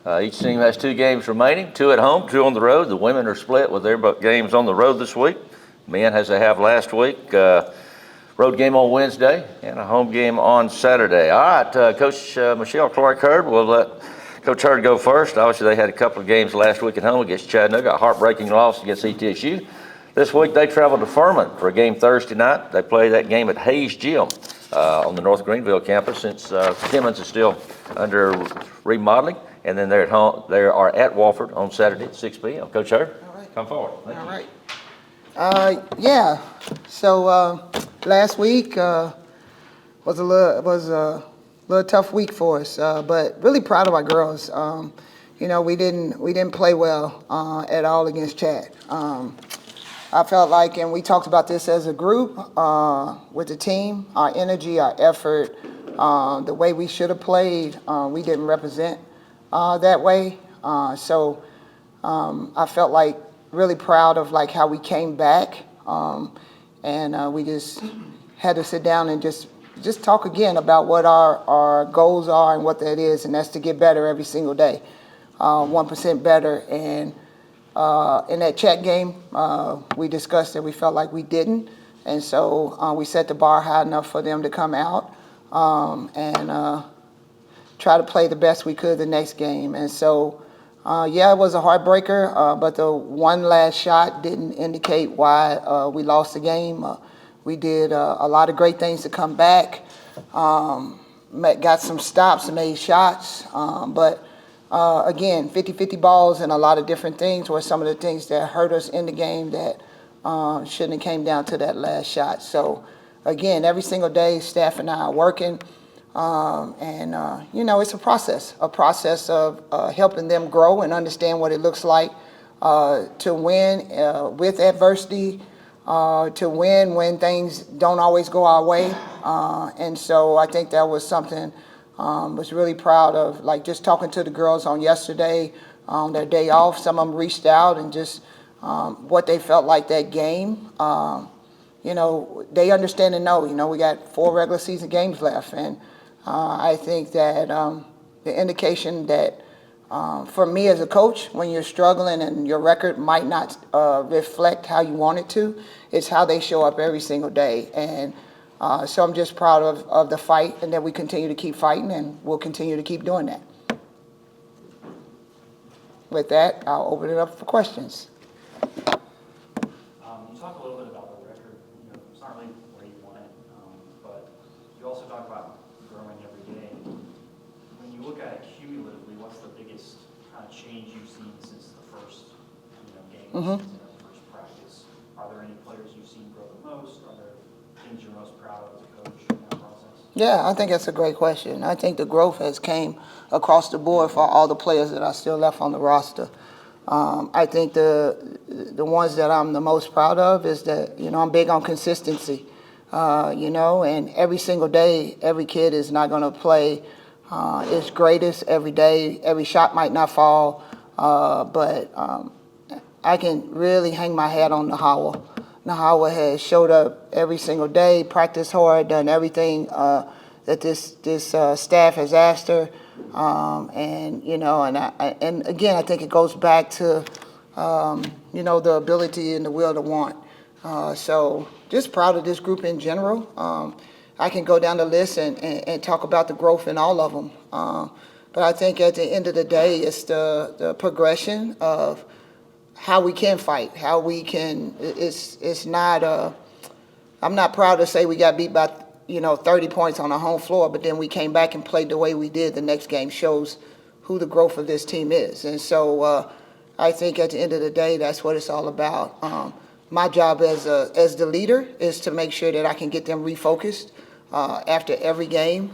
Each team has 2 games remaining, 2 at home, 2 on the road. The women are split with their games on the road this week. Men, as they have last week, road game on Wednesday and a home game on Saturday. All right, Coach Michelle Clark-Hurd, we'll let Coach Hurd go first. Obviously, they had a couple of games last week at home against Chattanooga, a heartbreaking loss against ETSU. This week, they traveled to Furman for a game Thursday night. They play that game at Hayes Gym on the North Greenville campus since Timmons is still under remodeling. And then they're at home. They are at Wofford on Saturday at 6 p.m. Coach Hurd, come forward. Thank you. Yeah. So last week was a little tough week for us, but really proud of our girls. We didn't play well at all against Chad. I felt like, and we talked about this as a group with the team, our energy, our effort, the way we should have played, we didn't represent that way. So I felt like really proud of like how we came back, and we just had to sit down and just talk again about what our goals are and what that is, and that's to get better every single day, 1% better. And in that chat game, we discussed that we felt like we didn't, and so we set the bar high enough for them to come out and try to play the best we could the next game. And so, it was a heartbreaker, but the one last shot didn't indicate why we lost the game. We did a lot of great things to come back, got some stops and made shots, but again, 50-50 balls and a lot of different things were some of the things that hurt us in the game that shouldn't have came down to that last shot. So again, every single day, staff and I are working. It's a process of helping them grow and understand what it looks like to win with adversity, to win when things don't always go our way. And so I think that was something was really proud of, like just talking to the girls on yesterday, on their day off. Some of them reached out and just what they felt like that game. They understand and know, we got 4 regular season games left. And I think that the indication that for me as a coach, when you're struggling and your record might not reflect how you want it to, it's how they show up every single day. And so I'm just proud of the fight, and that we continue to keep fighting, and we'll continue to keep doing that. With that, I'll open it up for questions. You talk a little bit about the record. It's not really where you want it, but you also talk about growing every day. When you look at it cumulatively, what's the biggest kind of change you've seen since the first game, the first practice? Are there any players you've seen grow the most? Are there things you're most proud of as a coach in that process? Yeah, I think that's a great question. I think the growth has came across the board for all the players that are still left on the roster. I think the ones that I'm the most proud of is that, I'm big on consistency, and every single day, every kid is not going to play its greatest every day. Every shot might not fall, but I can really hang my hat on Nahawa. Nahawa has showed up every single day, practiced hard, done everything that this staff has asked her, and again, I think it goes back to the ability and the will to want. So just proud of this group in general. I can go down the list and talk about the growth in all of them. But I think at the end of the day, it's the progression of how we can fight, how we can. It's not. I'm not proud to say we got beat by 30 points on our home floor, but then we came back and played the way we did the next game. Shows who the growth of this team is, and so I think at the end of the day, that's what it's all about. My job as the leader is to make sure that I can get them refocused after every game,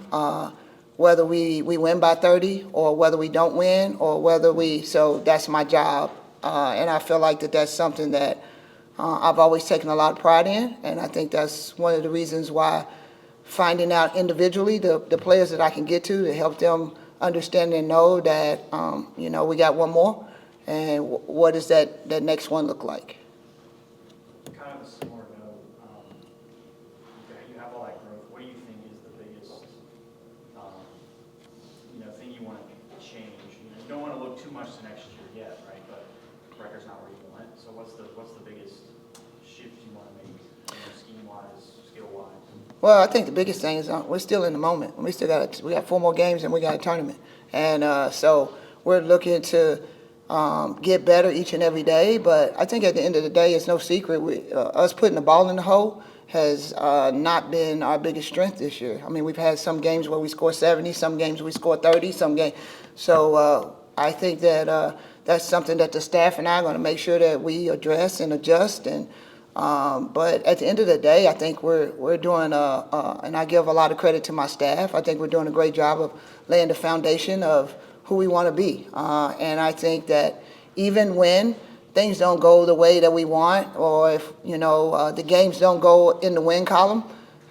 whether we win by 30 or whether we don't win or whether we. So that's my job, and I feel like that's something that I've always taken a lot of pride in, and I think that's one of the reasons why finding out individually the players that I can get to help them understand and know that we got one more, and what does that next one look like. Kind of a similar note, you have all that growth. What do you think is the biggest thing you want to change? You don't want to look too much to next year yet, right? But record's not where you want it. So what's the biggest shift you want to make, scheme-wise, skill-wise? Well, I think the biggest thing is we're still in the moment. We got 4 more games and we got a tournament, and so we're looking to get better each and every day. But I think at the end of the day, it's no secret us putting the ball in the hole has not been our biggest strength this year. I mean, we've had some games where we score 70, some games we score 30, some games. So I think that that's something that the staff and I are going to make sure that we address and adjust. And but at the end of the day, I think we're doing, and I give a lot of credit to my staff. I think we're doing a great job of laying the foundation of who we want to be. And I think that even when things don't go the way that we want, or if, the games don't go in the win column,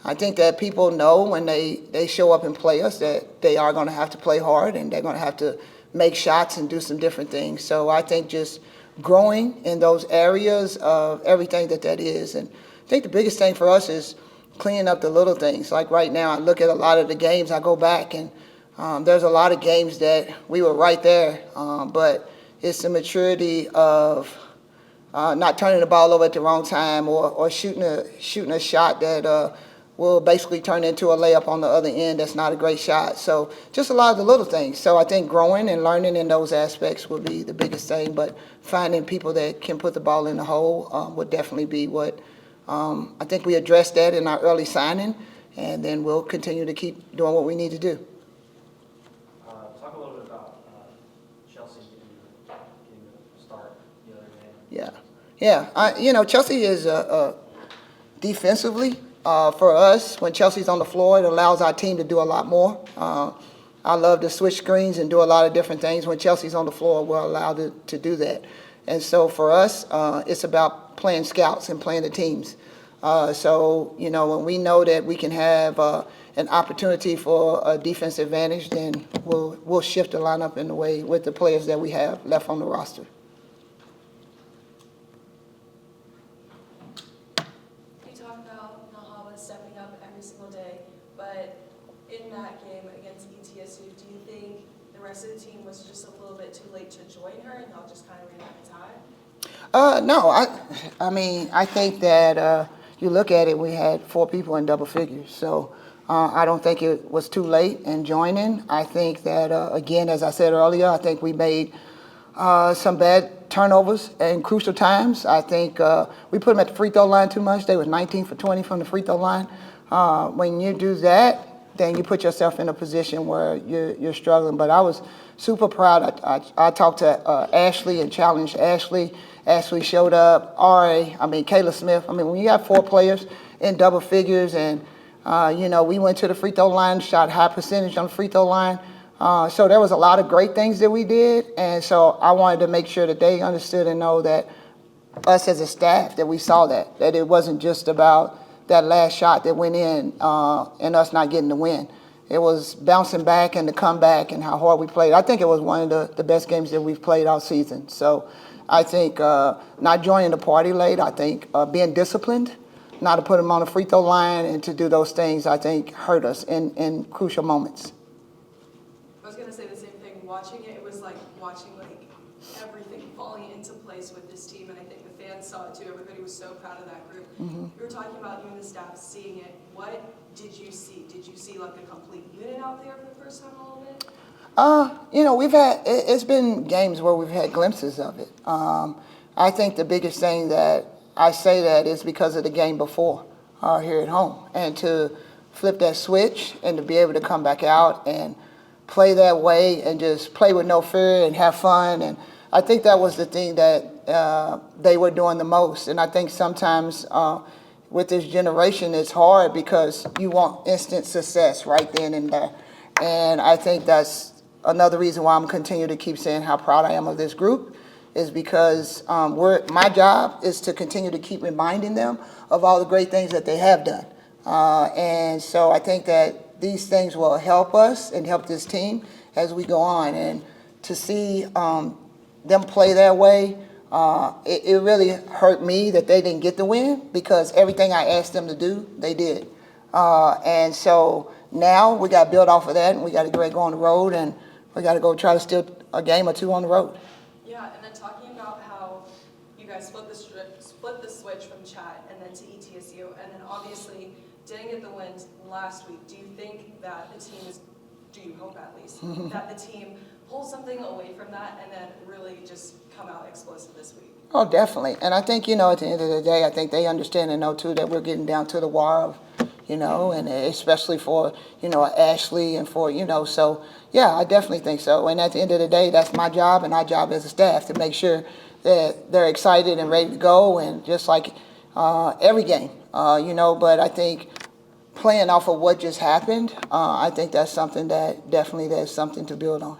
I think that people know when they show up and play us that they are going to have to play hard and they're going to have to make shots and do some different things. So I think just growing in those areas of everything that is. And I think the biggest thing for us is cleaning up the little things. Like right now, I look at a lot of the games, I go back and there's a lot of games that we were right there, but it's the maturity of not turning the ball over at the wrong time or shooting a shot that will basically turn into a layup on the other end that's not a great shot. So just a lot of the little things. So I think growing and learning in those aspects would be the biggest thing, but finding people that can put the ball in the hole would definitely be what I think we addressed that in our early signing, and then we'll continue to keep doing what we need to do. Talk a little bit about Chelsea getting the start the other day. Yeah. Chelsea is defensively, for us, when Chelsea's on the floor, it allows our team to do a lot more. I love to switch screens and do a lot of different things. When Chelsea's on the floor, we're allowed to do that. And so for us, it's about playing scouts and playing the teams. So when we know that we can have an opportunity for a defensive advantage, then we'll shift the lineup in the way with the players that we have left on the roster. Stepping up every single day, but in that game against ETSU, do you think the rest of the team was just a little bit too late to join her and y'all just kind of ran out of time? No, I mean, I think that you look at it, we had 4 people in double figures. So I don't think it was too late in joining. I think that, again, as I said earlier, I think we made some bad turnovers in crucial times. I think we put them at the free throw line too much. They was 19 for 20 from the free throw line. When you do that, then you put yourself in a position where you're struggling. But I was super proud. I talked to Ashley and challenged Ashley. Ashley showed up. Kayla Smith. I mean, when you have 4 players in double figures and, we went to the free throw line, shot high percentage on the free throw line. So there was a lot of great things that we did, and so I wanted to make sure that they understood and know that us as a staff, that we saw that it wasn't just about that last shot that went in and us not getting the win. It was bouncing back and the comeback and how hard we played. I think it was one of the best games that we've played all season. So I think not joining the party late, I think being disciplined, not to put them on the free throw line and to do those things, I think hurt us in crucial moments. I was going to say the same thing. Watching it, it was like watching everything falling into place with this team, and I think the fans saw it too. Everybody was so proud of that group. Mm-hmm. You were talking about you and the staff seeing it. What did you see? Did you see a complete unit out there for the first time in a little bit? It's been games where we've had glimpses of it. I think the biggest thing that I say that is because of the game before here at home, and to flip that switch and to be able to come back out and play that way and just play with no fear and have fun. And I think that was the thing that they were doing the most. And I think sometimes with this generation, it's hard because you want instant success right then and there. And I think that's another reason why I'm continuing to keep saying how proud I am of this group, is because my job is to continue to keep reminding them of all the great things that they have done. And so I think that these things will help us and help this team as we go on. And to see them play that way, it really hurt me that they didn't get the win, because everything I asked them to do, they did. And so now we got to build off of that, and we got to go on the road, and we got to go try to still a game or two on the road. Yeah, and then talking about how you guys split the switch from chat and then to ETSU, and then obviously didn't get the wins last week. Do you think that the team is, do you hope at least, that the team pulls something away from that and then really just come out explosive this week? Oh, definitely. And I think, at the end of the day, I think they understand and know, too, that we're getting down to the wire of, and especially for, Ashley and for, so, yeah, I definitely think so. And at the end of the day, that's my job and our job as a staff to make sure that they're excited and ready to go, and just like every game, but I think playing off of what just happened, I think that's something that definitely there's something to build on.